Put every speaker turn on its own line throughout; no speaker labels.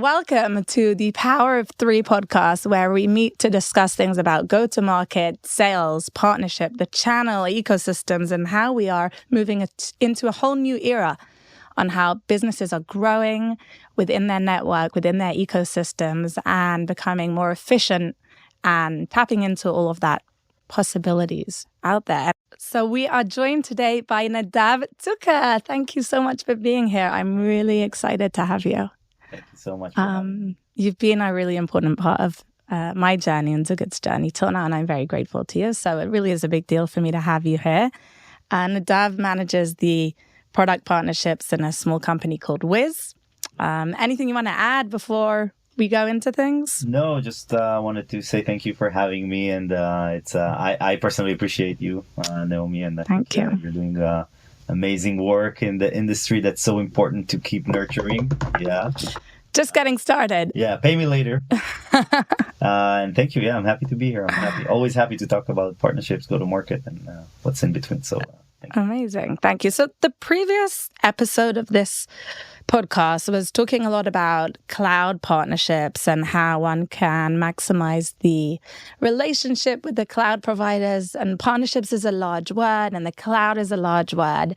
Welcome to the Power of Three podcast, where we meet to discuss things about go-to-market, sales, partnership, the channel ecosystems, and how we are moving into a whole new era on how businesses are growing within their network, within their ecosystems, and becoming more efficient and tapping into all of that possibilities out there. So we are joined today by Nadav Tzuker. Thank you so much for being here. I'm really excited to have you.
Thank you so much. For having me.
You've been a really important part of my journey and Tzuker's journey till now, and I'm very grateful to you. So it really is a big deal for me to have you here. Nadav manages the product partnerships in a small company called Wiz. Anything you want to add before we go into things?
No, just wanted to say thank you for having me, and I personally appreciate you, Naomi, and
thank you.
You're doing amazing work in the industry that's so important to keep nurturing. Yeah.
Just getting started.
Yeah, pay me later. And thank you. Yeah, I'm happy to be here. Always happy to talk about partnerships, go to market, and what's in between. So thank you.
Amazing. Thank you. So the previous episode of this podcast was talking a lot about cloud partnerships and how one can maximize the relationship with the cloud providers. And partnerships is a large word and the cloud is a large word.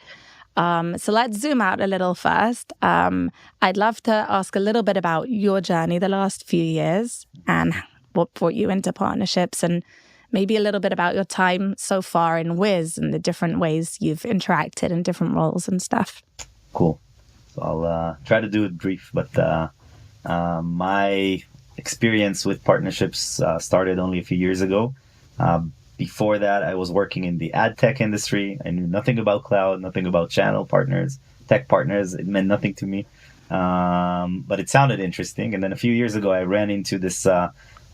So let's zoom out a little first. I'd love to ask a little bit about your journey the last few years and what brought you into partnerships, and maybe a little bit about your time so far in Wiz and the different ways you've interacted in different roles and stuff.
Cool. So I'll try to do it brief, but my experience with partnerships started only a few years ago. Before that, I was working in the ad tech industry. I knew nothing about cloud, nothing about channel partners, tech partners. It meant nothing to me, but it sounded interesting. And then a few years ago, I ran into this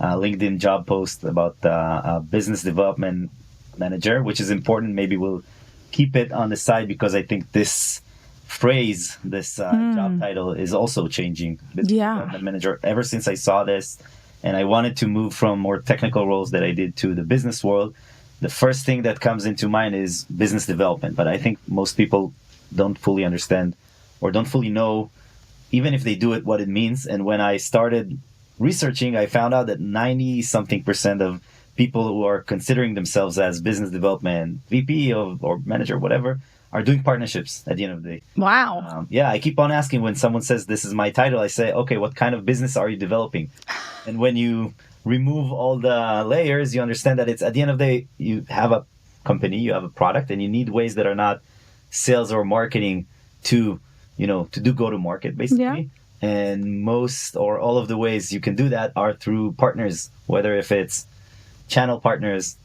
LinkedIn job post about business development manager, which is important. Maybe we'll keep it on the side because I think this phrase, this job title is also changing. Business development manager. Ever since I saw this, and I wanted to move from more technical roles that I did to the business world, the first thing that comes into mind is business development. But I think most people don't fully understand or don't fully know, even if they do it, what it means. And when I started researching, I found out that 90-something% of people who are considering themselves as business development VP or manager, whatever, are doing partnerships at the end of the day.
Wow.
Yeah, I keep on asking when someone says, this is my title, I say, okay, what kind of business are you developing? And when you remove all the layers, you understand that it's at the end of the day, you have a company, you have a product, and you need ways that are not sales or marketing to do go-to-market, basically. Yeah. And most or all of the ways you can do that are through partners, whether if it's channel partners,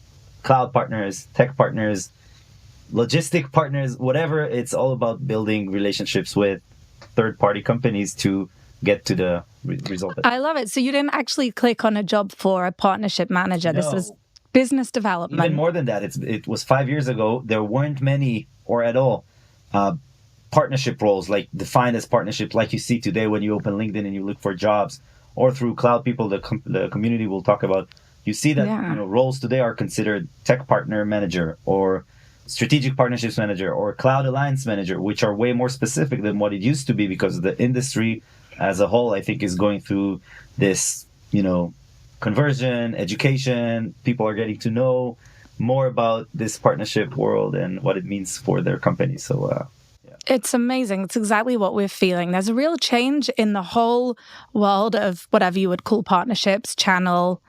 cloud partners, tech partners, logistic partners, whatever. It's all about building relationships with third-party companies to get to the result.
I love it. So you didn't actually click on a job for a partnership manager.
No.
This was business development.
Even more than that. It was 5 years ago. There weren't many or at all partnership roles, like defined as partnership, like you see today when you open LinkedIn and you look for jobs, or through cloud people, the community will talk about. You see that roles today are considered tech partner manager or strategic partnerships manager or cloud alliance manager, which are way more specific than what it used to be, because the industry as a whole, I think, is going through this, conversion, education. People are getting to know more about this partnership world and what it means for their company. So,
It's amazing. It's exactly what we're feeling. There's a real change in the whole world of whatever you would call partnerships, channel,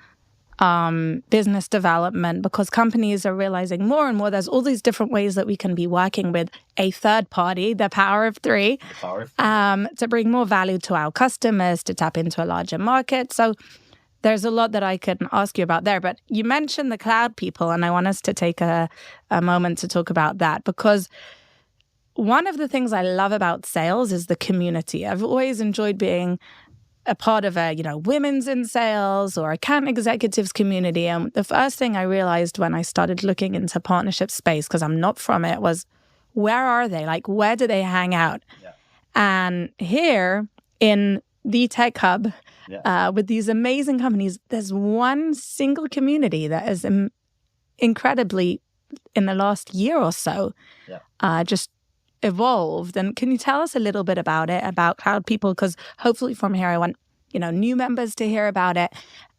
business development, because companies are realizing more and more there's all these different ways that we can be working with a third party, the power of three, to bring more value to our customers, to tap into a larger market. So there's a lot that I can ask you about there. But you mentioned the cloud people, and I want us to take a moment to talk about that, because one of the things I love about sales is the community. I've always enjoyed being a part of a, women's in sales or account executives community. And the first thing I realized when I started looking into partnership space, because I'm not from it, was where are they? Like, where do they hang out? Yeah. And here in the tech hub, with these amazing companies, there's one single community that is incredibly, in the last year or so, just evolved. And can you tell us a little bit about it, about cloud people? Because hopefully from here I want new members to hear about it,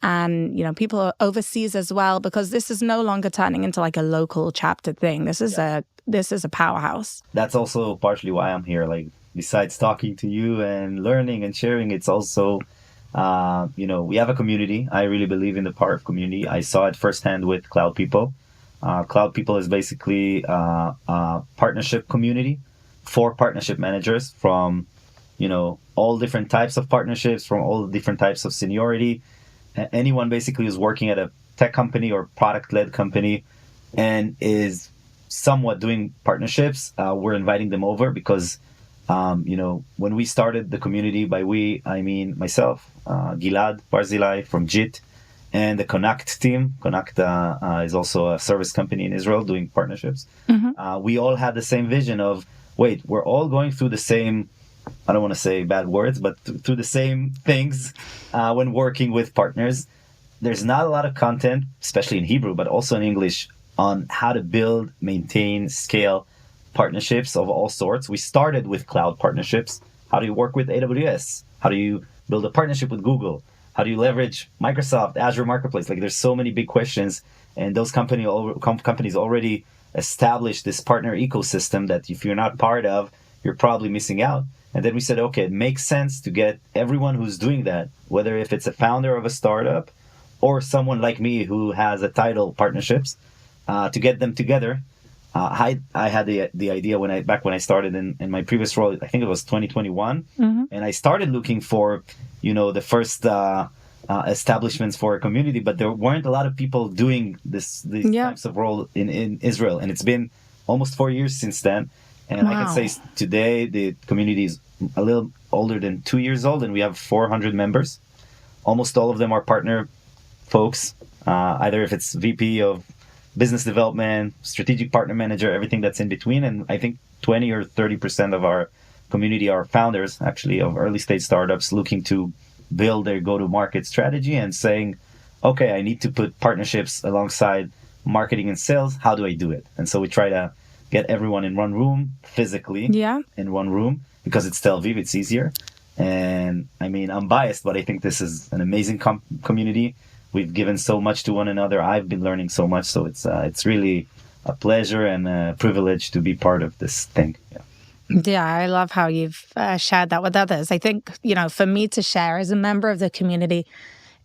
and people overseas as well, because this is no longer turning into like a local chapter thing. This is a powerhouse.
That's also partially why I'm here. Like, besides talking to you and learning and sharing, it's also we have a community. I really believe in the power of community. I saw it firsthand with Cloud People. Cloud People is basically a partnership community for partnership managers from all different types of partnerships, from all different types of seniority. Anyone basically who's working at a tech company or product-led company and is somewhat doing partnerships, we're inviting them over because, when we started the community, by we, I mean myself, Gilad Barzilai from JIT, and the Connect team. Connect is also a service company in Israel doing partnerships. We all had the same vision of, wait, we're all going through the same, I don't want to say bad words, but through the same things when working with partners. There's not a lot of content, especially in Hebrew, but also in English, on how to build, maintain, scale partnerships of all sorts. We started with cloud partnerships. How do you work with AWS? How do you build a partnership with Google? How do you leverage Microsoft, Azure Marketplace? Like, there's so many big questions, and those companies already established this partner ecosystem that if you're not part of, you're probably missing out. And then we said, okay, it makes sense to get everyone who's doing that, whether if it's a founder of a startup or someone like me who has a title partnerships, to get them together. I had the idea back when I started in my previous role. I think it was 2021, and I started looking for the first establishments for a community, but there weren't a lot of people doing these types of role in Israel, and it's been almost 4 years since then. And I can say today the community is a little older than 2 years old, and we have 400 members. Almost all of them are partner folks, either if it's VP of business development, strategic partner manager, everything that's in between. And I think 20 or 30% of our community are founders, actually, of early stage startups looking to build their go-to-market strategy and saying, okay, I need to put partnerships alongside marketing and sales. How do I do it? And so we try to get everyone in one room, physically in one room, because it's Tel Aviv, it's easier. And I mean, I'm biased, but I think this is an amazing community. We've given so much to one another. I've been learning so much. So it's really a pleasure and a privilege to be part of this thing.
Yeah, I love how you've shared that with others. I think, for me to share as a member of the community,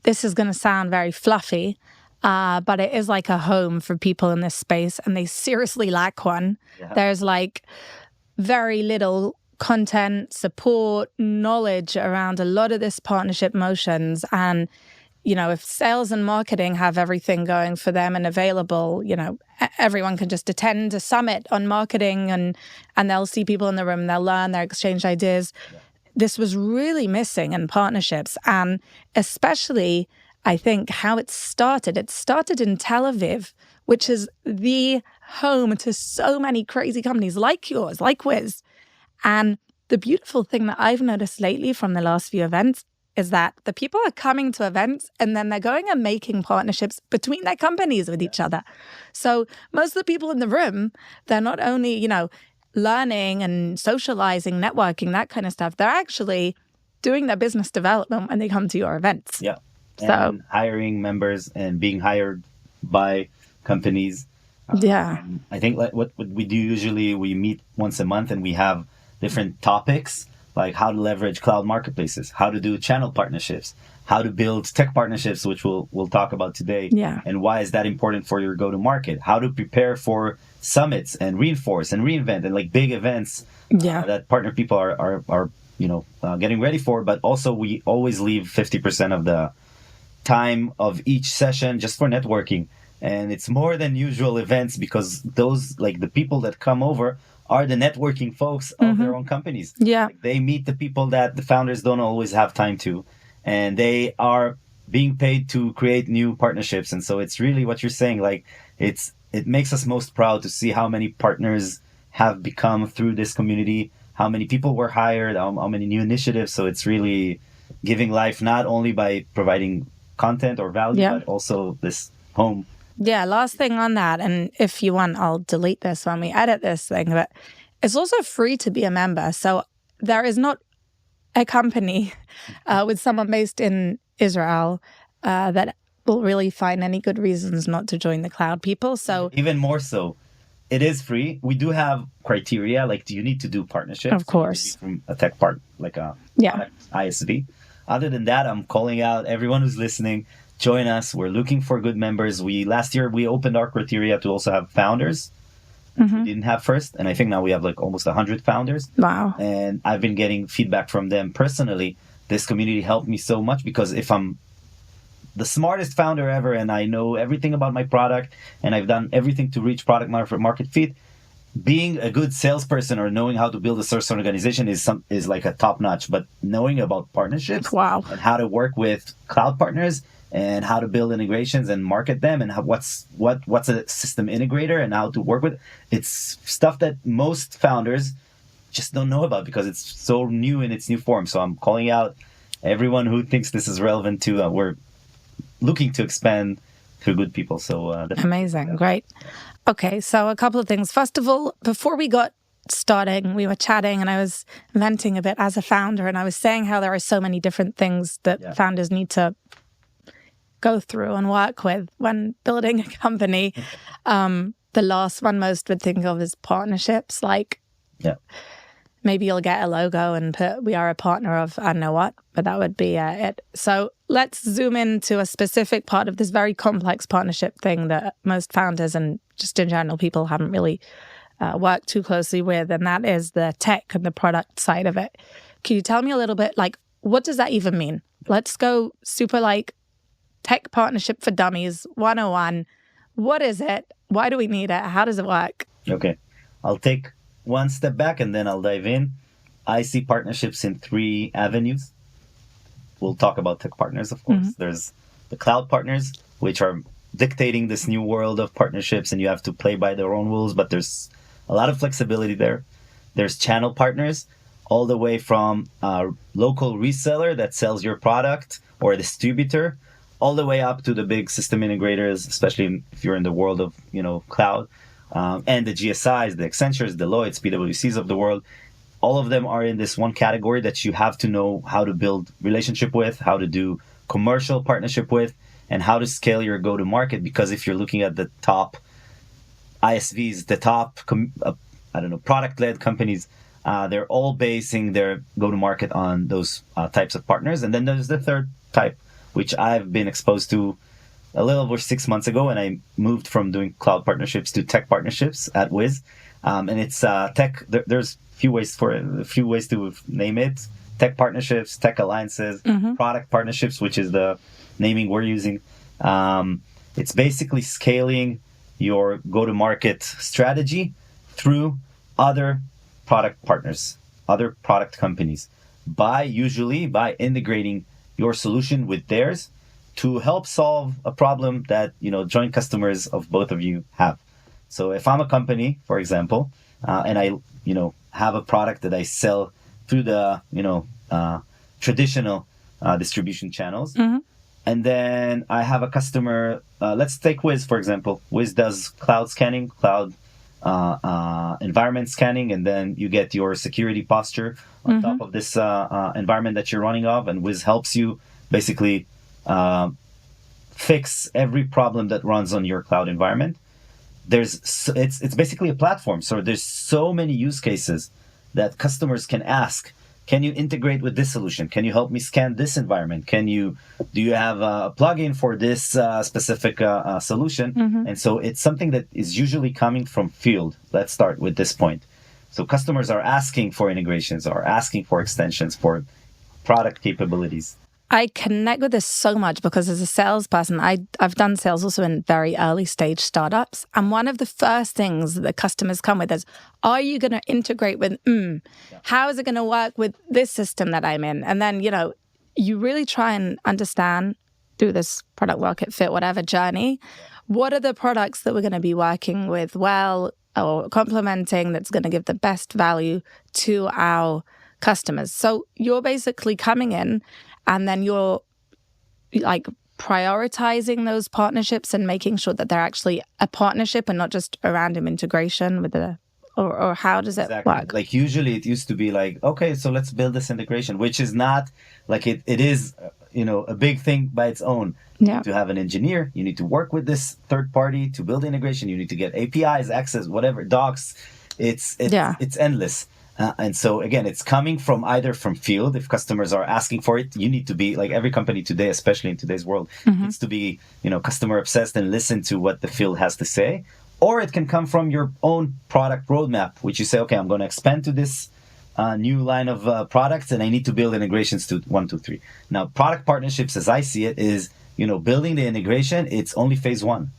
this is going to sound very fluffy, but it is like a home for people in this space, and they seriously lack one. Yeah. There's like very little content, support, knowledge around a lot of this partnership motions. And if sales and marketing have everything going for them and available, everyone can just attend a summit on marketing and they'll see people in the room, they'll learn, they'll exchange ideas. Yeah. This was really missing in partnerships. And especially, I think, how it started. It started in Tel Aviv, which is the home to so many crazy companies like yours, like Wiz. And the beautiful thing that I've noticed lately from the last few events is that the people are coming to events and then they're going and making partnerships between their companies with each other. So most of the people in the room, they're not only, learning and socializing, networking, that kind of stuff. They're actually doing their business development when they come to your events.
Yeah. And hiring members and being hired by companies. I think like what we do usually, we meet once a month and we have different topics, like how to leverage cloud marketplaces, how to do channel partnerships, how to build tech partnerships, which we'll talk about today. Yeah. And why is that important for your go-to-market? How to prepare for summits and reinforce and reinvent and like big events that partner people are getting ready for. But also we always leave 50% of the time of each session just for networking. And it's more than usual events because those, like the people that come over are the networking folks of their own companies. Yeah. Like, they meet the people that the founders don't always have time to, and they are being paid to create new partnerships. And so it's really what you're saying, like it makes us most proud to see how many partners have become through this community, how many people were hired, how many new initiatives. So it's really giving life not only by providing content or value, but also this home.
Yeah, last thing on that, and if you want, I'll delete this when we edit this thing, but it's also free to be a member. So there is not a company with someone based in Israel that will really find any good reasons not to join the cloud people. So
even more so, it is free. We do have criteria, like do you need to do partnerships?
of course,
from a tech part, like a
yeah,
product ISV. Other than that, I'm calling out everyone who's listening. Join us. We're looking for good members. Last year we opened our criteria to also have founders. We didn't have first, and I think now we have like almost 100 founders.
Wow.
And I've been getting feedback from them personally. This community helped me so much, because if I'm the smartest founder ever and I know everything about my product and I've done everything to reach product market fit, being a good salesperson or knowing how to build a sales organization is like a top notch. But knowing about partnerships,
wow,
and how to work with cloud partners and how to build integrations and market them, and what's a system integrator and how to work with, it's stuff that most founders just don't know about because it's so new in its new form. So I'm calling out everyone who thinks this is relevant to. We're looking to expand through good people. So
amazing, great. Okay, so a couple of things. First of all, before we got starting, we were chatting and I was venting a bit as a founder, and I was saying how there are so many different things that founders need to go through and work with when building a company. The last one most would think of is partnerships. Like, maybe you'll get a logo and put, we are a partner of, I don't know what, but that would be it. So let's zoom into a specific part of this very complex partnership thing that most founders and just in general people haven't really worked too closely with, and that is the tech and the product side of it. Can you tell me a little bit, like, what does that even mean? Let's go super like tech partnership for dummies 101. What is it? Why do we need it? How does it work?
Okay, I'll take one step back and then I'll dive in. I see partnerships in 3 avenues. We'll talk about tech partners, of course. There's the cloud partners, which are dictating this new world of partnerships, and you have to play by their own rules, but there's a lot of flexibility there. There's channel partners, all the way from a local reseller that sells your product or a distributor, all the way up to the big system integrators, especially if you're in the world of cloud. And the GSIs, the Accentures, Deloitte, PwCs of the world, all of them are in this one category that you have to know how to build relationship with, how to do commercial partnership with, and how to scale your go-to-market. Because if you're looking at the top ISVs, the top, product-led companies, they're all basing their go-to-market on those types of partners. And then there's the third type, which I've been exposed to a little over 6 months ago, and I moved from doing cloud partnerships to tech partnerships at Wiz. And it's tech. There's a few ways to name it: tech partnerships, tech alliances, product partnerships, which is the naming we're using. It's basically scaling your go-to-market strategy through other product partners, other product companies, usually by integrating your solution with theirs to help solve a problem that joint customers of both of you have. So if I'm a company, for example, and I have a product that I sell through the traditional distribution channels, and then I have a customer. Let's take Wiz, for example. Wiz does cloud scanning, cloud environment scanning, and then you get your security posture on top of this environment that you're running off, and Wiz helps you basically fix every problem that runs on your cloud environment. It's basically a platform. So there's so many use cases that customers can ask. Can you integrate with this solution? Can you help me scan this environment? Do you have a plugin for this specific solution? And so it's something that is usually coming from field. Let's start with this point. So customers are asking for integrations, or asking for extensions for product capabilities.
I connect with this so much because as a salesperson, I've done sales also in very early stage startups. And one of the first things that the customers come with is, are you going to integrate with, how is it going to work with this system that I'm in? And then, you really try and understand through this product market fit, whatever journey, what are the products that we're going to be working with well or complementing that's going to give the best value to our customers. So you're basically coming in and then you're like prioritizing those partnerships and making sure that they're actually a partnership and not just a random integration with or how does it
Exactly.
work?
Like usually it used to be like, okay, so let's build this integration, which is not like it is, a big thing by its own. You
Yeah.
need to have an engineer. You need to work with this third party to build integration. You need to get APIs, access, whatever, docs.
Yeah.
It's endless. And so again, it's coming from either from field. If customers are asking for it, you need to be like every company today, especially in today's world, needs to be, customer obsessed and listen to what the field has to say. Or it can come from your own product roadmap, which you say, okay, I'm going to expand to this new line of products, and I need to build integrations to 1, 2, 3. Now, product partnerships, as I see it, is building the integration. It's only phase one.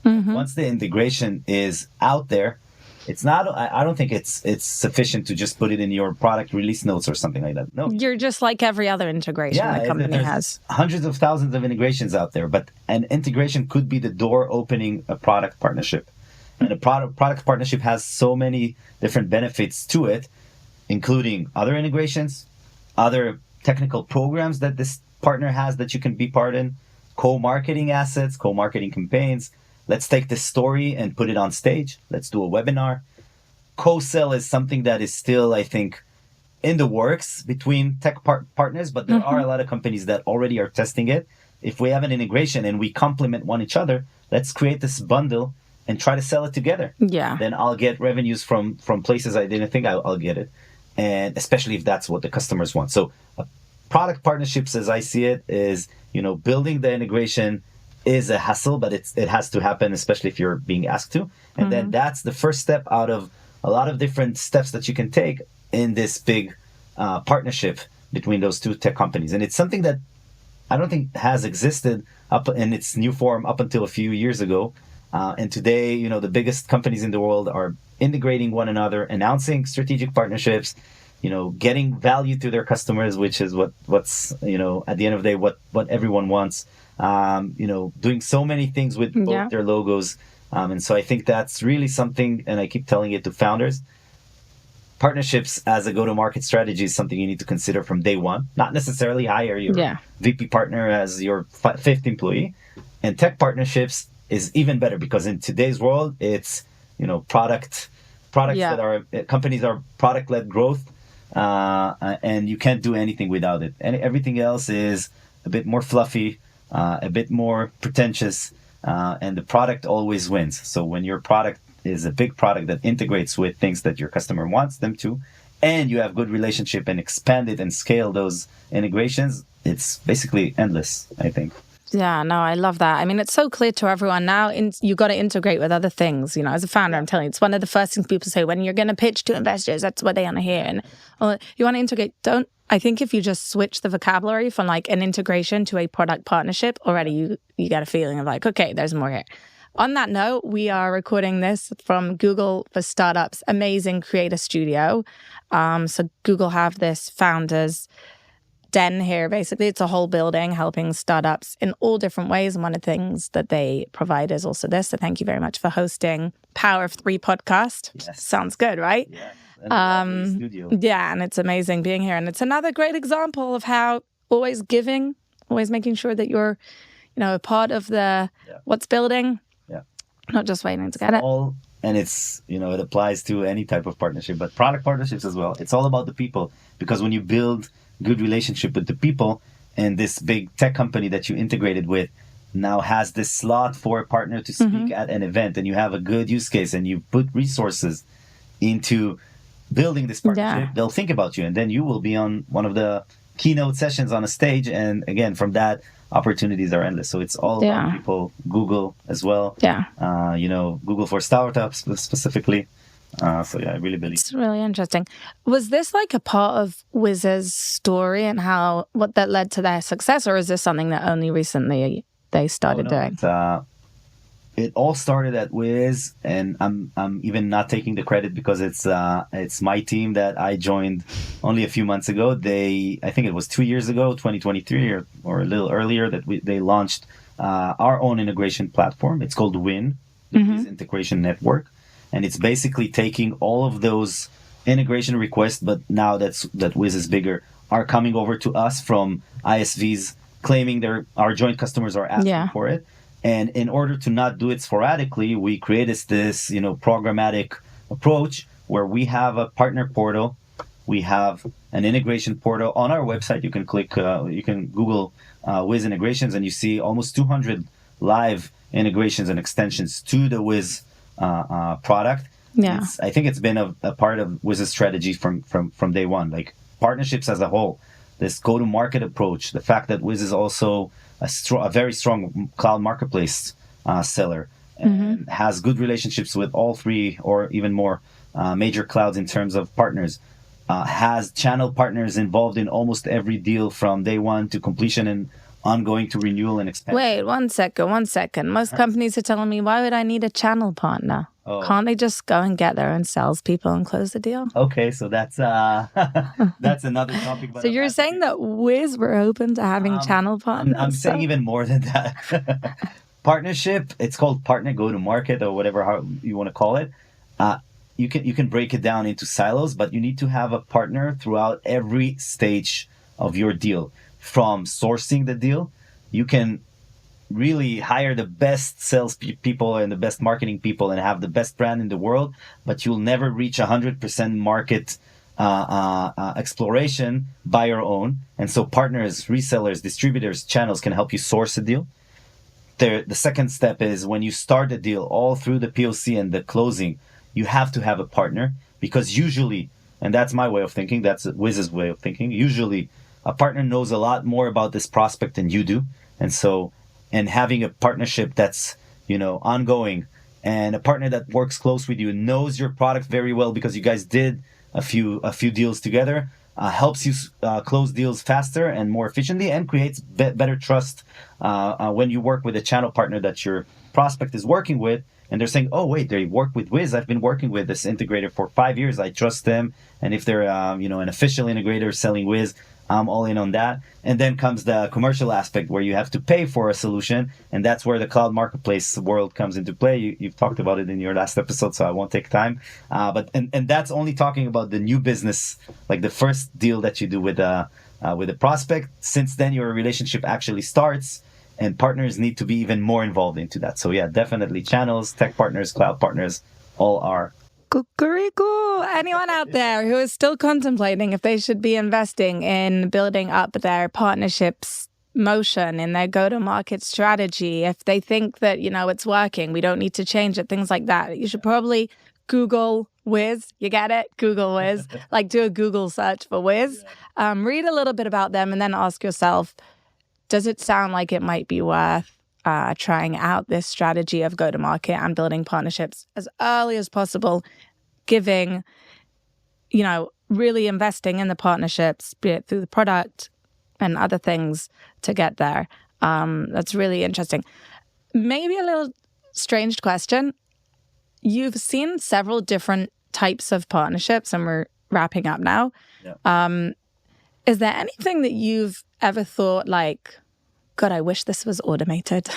Once the integration is out there, it's not. I don't think it's sufficient to just put it in your product release notes or something like that. No,
You're just like every other integration the company
there's
has.
hundreds of thousands of integrations out there, but an integration could be the door opening a product partnership. And a product partnership has so many different benefits to it, including other integrations, other technical programs that this partner has that you can be part in, co-marketing assets, co-marketing campaigns. Let's take this story and put it on stage. Let's do a webinar. Co-sell is something that is still, I think, in the works between tech partners, but there are a lot of companies that already are testing it. If we have an integration and we complement one each other, let's create this bundle and try to sell it together.
Yeah.
Then I'll get revenues from places I didn't think I'll get it. And especially if that's what the customers want. So product partnerships, as I see it, is, building the integration is a hassle, but it has to happen, especially if you're being asked to. And then that's the first step out of a lot of different steps that you can take in this big partnership between those two tech companies. And it's something that I don't think has existed up in its new form up until a few years ago. And today, the biggest companies in the world are integrating one another, announcing strategic partnerships, getting value to their customers, which is what's at the end of the day, what everyone wants. Doing so many things with both their logos. And so I think that's really something, and I keep telling it to founders, partnerships as a go-to-market strategy is something you need to consider from day one, not necessarily hire your VP partner as your fifth employee. And tech partnerships is even better because in today's world, it's, products that are, companies are product-led growth, and you can't do anything without it. And everything else is a bit more fluffy, a bit more pretentious, and the product always wins. So when your product is a big product that integrates with things that your customer wants them to, and you have good relationship and expand it and scale those integrations, it's basically endless, I think.
Yeah, no, I love that. I mean, it's so clear to everyone now. You got to integrate with other things. As a founder, I'm telling you, it's one of the first things people say when you're going to pitch to investors. That's what they want to hear. And you want to integrate. I think if you just switch the vocabulary from like an integration to a product partnership, already you get a feeling of like, okay, there's more here. On that note, we are recording this from Google for Startups, amazing creator studio. So Google have this founders den here. Basically, it's a whole building helping startups in all different ways. And one of the things that they provide is also this. So thank you very much for hosting Power of Three podcast.
Yes.
Sounds good, right?
Yeah. Studio.
Yeah, and it's amazing being here. And it's another great example of how always giving, always making sure that you're, a part of the what's building.
Yeah.
Not just waiting to get it.
And it's, it applies to any type of partnership, but product partnerships as well. It's all about the people, because when you build good relationship with the people, and this big tech company that you integrated with now has this slot for a partner to speak at an event, and you have a good use case and you put resources into building this partnership, they'll think about you, and then you will be on one of the keynote sessions on a stage. And again, from that, opportunities are endless. So it's all about people. Google as well. Google for startups specifically. I really believe
it's really interesting. Was this like a part of Wiz's story and what that led to their success, or is this something that only recently they started doing?
It all started at Wiz, and I'm even not taking the credit because it's my team that I joined only a few months ago. I think it was 2 years ago, 2023 or a little earlier, that they launched our own integration platform. It's called WIN, the Wiz Integration Network. And it's basically taking all of those integration requests, but now that Wiz is bigger, are coming over to us from ISVs claiming our joint customers are asking for it. And in order to not do it sporadically, we created this, programmatic approach where we have a partner portal. We have an integration portal on our website. You can click, you can Google Wiz integrations, and you see almost 200 live integrations and extensions to the Wiz product.
Yeah.
I think it's been a part of Wiz's strategy from day one. Like partnerships as a whole, this go-to-market approach, the fact that Wiz is also a very strong cloud marketplace seller and has good relationships with all three or even more major clouds in terms of partners. Has channel partners involved in almost every deal from day one to completion and ongoing to renewal and expansion.
Wait, 1 second. Most companies are telling me, why would I need a channel partner?
Oh.
Can't they just go and get their own salespeople and close the deal?
Okay, so that's that's another topic.
So you're saying that Wiz were open to having channel partners?
I'm saying even more than that. Partnership, it's called partner go-to-market or whatever how you want to call it. You can break it down into silos, but you need to have a partner throughout every stage of your deal. From sourcing the deal, you can really hire the best sales people and the best marketing people and have the best brand in the world, but you'll never reach 100% market exploration by your own. And so partners, resellers, distributors, channels can help you source a deal. The second step is when you start a deal all through the POC and the closing, you have to have a partner, because usually, and that's my way of thinking, that's Wiz's way of thinking, usually a partner knows a lot more about this prospect than you do. And so, and having a partnership that's, ongoing, and a partner that works close with you, knows your product very well because you guys did a few deals together, helps you close deals faster and more efficiently, and creates better trust when you work with a channel partner that your prospect is working with. And they're saying, oh, wait, they work with Wiz. I've been working with this integrator for 5 years. I trust them. And if they're, an official integrator selling Wiz, I'm all in on that. And then comes the commercial aspect where you have to pay for a solution. And that's where the cloud marketplace world comes into play. You've talked about it in your last episode, so I won't take time. But that's only talking about the new business, like the first deal that you do with a prospect. Since then, your relationship actually starts. And partners need to be even more involved into that. So yeah, definitely channels, tech partners, cloud partners, all are.
Cuckoo. Anyone out there who is still contemplating if they should be investing in building up their partnerships motion in their go-to-market strategy, if they think that, it's working, we don't need to change it, things like that, you should probably Google Wiz. You get it? Google Wiz. Like do a Google search for Wiz. Read a little bit about them and then ask yourself, does it sound like it might be worth trying out this strategy of go-to-market and building partnerships as early as possible, giving, really investing in the partnerships, be it through the product and other things to get there. That's really interesting. Maybe a little strange question. You've seen several different types of partnerships, and we're wrapping up now. Yeah. Is there anything that you've ever thought like, God, I wish this was automated?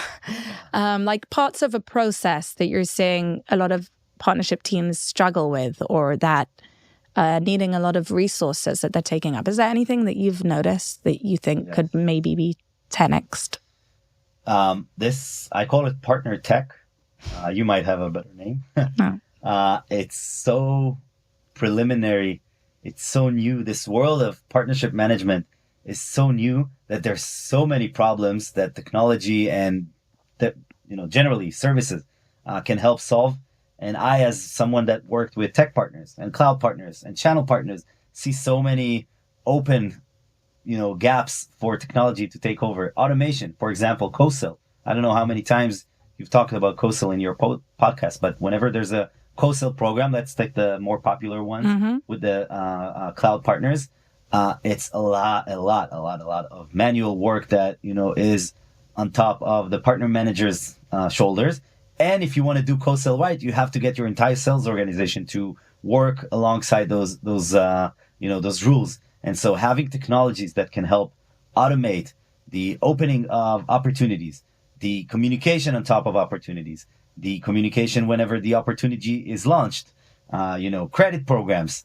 Like parts of a process that you're seeing a lot of partnership teams struggle with, or that needing a lot of resources that they're taking up. Is there anything that you've noticed that you think could maybe be 10x'd?
This, I call it partner tech. You might have a better name. No. It's so preliminary. It's so new. This world of partnership management is so new that there's so many problems that technology and that, generally services can help solve. And I, as someone that worked with tech partners and cloud partners and channel partners, see so many open, gaps for technology to take over. Automation, for example, co-sell. I don't know how many times you've talked about co-sell in your podcast, but whenever there's a co-sell program, let's take the more popular one with the cloud partners. It's a lot of manual work that, is on top of the partner manager's shoulders. And if you want to do co-sell right, you have to get your entire sales organization to work alongside those rules. And so having technologies that can help automate the opening of opportunities, the communication on top of opportunities, the communication whenever the opportunity is launched, credit programs,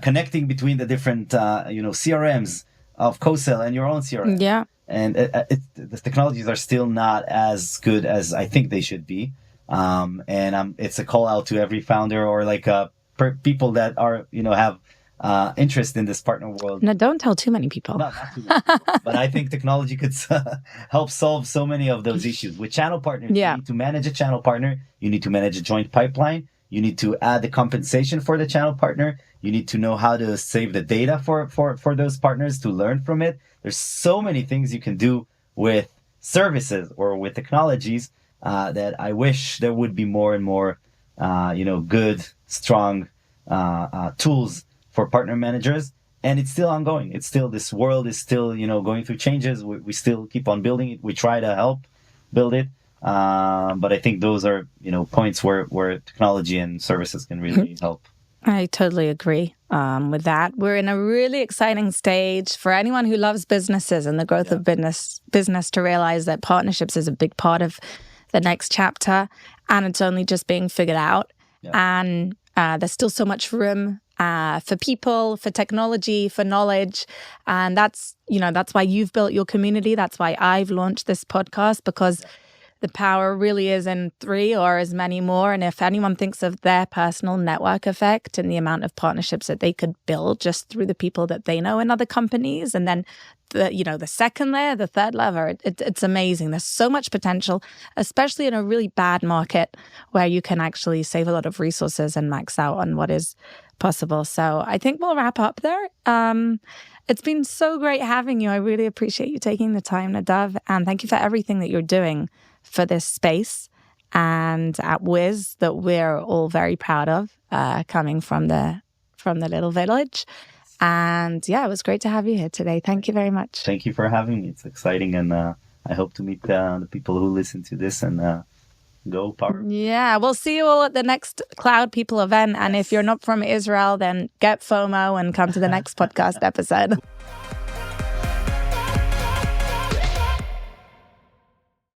connecting between the different, CRMs of co-sell and your own CRM.
Yeah.
And the technologies are still not as good as I think they should be. And it's a call out to every founder or like a people that are, have interest in this partner world.
No, don't tell too many people.
Not too many people. But I think technology could help solve so many of those issues. With channel partners, you need to manage a channel partner. You need to manage a joint pipeline. You need to add the compensation for the channel partner. You need to know how to save the data for those partners to learn from it. There's so many things you can do with services or with technologies that I wish there would be more and more, good, strong tools for partner managers. And it's still ongoing. This world is still, going through changes. We still keep on building it. We try to help build it. But I think those are, points where technology and services can really help.
I totally agree with that. We're in a really exciting stage for anyone who loves businesses and the growth of business to realize that partnerships is a big part of the next chapter, and it's only just being figured out. Yeah. And there's still so much room for people, for technology, for knowledge. And that's why you've built your community. That's why I've launched this podcast, because the power really is in 3 or as many more. And if anyone thinks of their personal network effect and the amount of partnerships that they could build just through the people that they know in other companies, and then the second layer, the third level, it's amazing. There's so much potential, especially in a really bad market where you can actually save a lot of resources and max out on what is possible. So I think we'll wrap up there. It's been so great having you. I really appreciate you taking the time, Nadav, and thank you for everything that you're doing for this space and at Wiz that we're all very proud of, coming from the little village. And it was great to have you here today. Thank you very much.
Thank you for having me. It's exciting, and I hope to meet the people who listen to this and go power.
Yeah, we'll see you all at the next Cloud People event. And if you're not from Israel, then get FOMO and come to the next podcast episode.